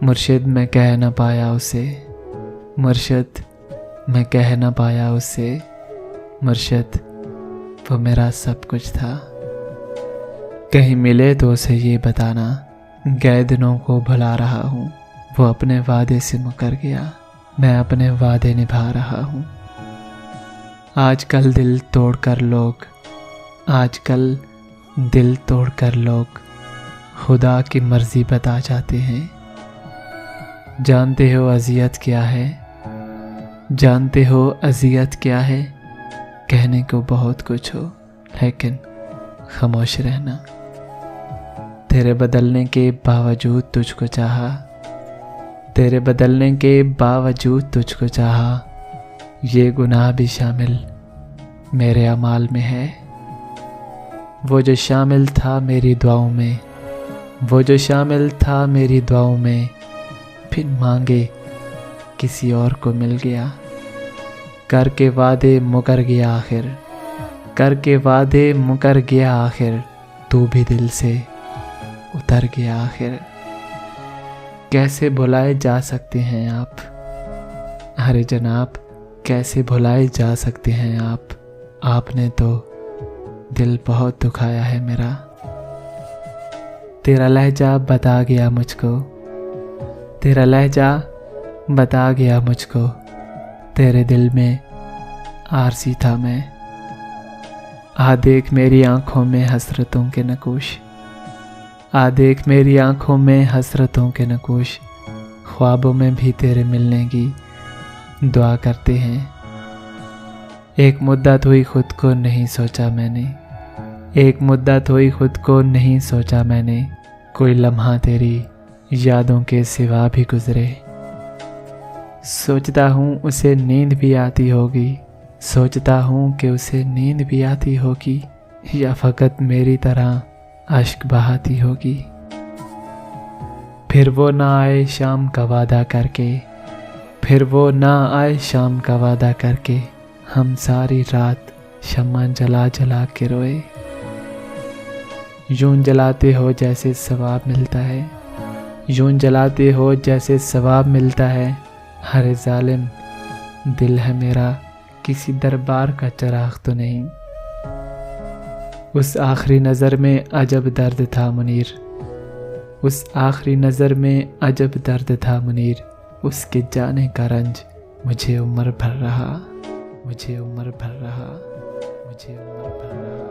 मुर्शिद मैं कह न पाया उसे, मुर्शिद मैं कह न पाया उसे, मुर्शिद वो मेरा सब कुछ था। कहीं मिले तो उसे ये बताना, गए दिनों को भुला रहा हूँ। वो अपने वादे से मुकर गया, मैं अपने वादे निभा रहा हूँ। आजकल दिल तोड़कर लोग, आजकल दिल तोड़कर लोग खुदा की मर्जी बता जाते हैं। जानते हो अज़ियत क्या है, जानते हो अज़ियत क्या है। कहने को बहुत कुछ हो लेकिन खामोश रहना। तेरे बदलने के बावजूद तुझको चाहा, तेरे बदलने के बावजूद तुझको चाहा। ये गुनाह भी शामिल मेरे अमाल में है। वो जो शामिल था मेरी दुआओं में, वो जो शामिल था मेरी दुआओं में, फिर मांगे किसी और को मिल गया। करके वादे मुकर गया आखिर, करके वादे मुकर गया आखिर। तू भी दिल से उतर गया आखिर। कैसे भुलाए जा सकते हैं आप, अरे जनाब कैसे भुलाए जा सकते हैं आप। आपने तो दिल बहुत दुखाया है मेरा। तेरा लहजा बता गया मुझको, तेरा लहजा बता गया मुझको। तेरे दिल में आरज़ी था मैं। आ देख मेरी आँखों में हसरतों के नकूश, आ देख मेरी आँखों में हसरतों के नकूश। ख्वाबों में भी तेरे मिलने की दुआ करते हैं। एक मुद्दत हुई खुद को नहीं सोचा मैंने, एक मुद्दत हुई खुद को नहीं सोचा मैंने। कोई लम्हा तेरी यादों के सिवा भी गुजरे। सोचता हूँ उसे नींद भी आती होगी, सोचता हूँ कि उसे नींद भी आती होगी, या फ़कत मेरी तरह अश्क बहाती होगी। फिर वो ना आए शाम का वादा करके, फिर वो ना आए शाम का वादा करके। हम सारी रात शम्मा जला जला के रोए। यूं जलाते हो जैसे सवाब मिलता है, यूं जलाते हो जैसे सवाब मिलता है। हर जालिम दिल है मेरा किसी दरबार का चिराग तो नहीं। उस आखिरी नज़र में अजब दर्द था मुनीर, उस आखिरी नज़र में अजब दर्द था मुनीर। उसके जाने का रंज मुझे उम्र भर रहा, मुझे उम्र भर रहा, मुझे उम्र भर रहा।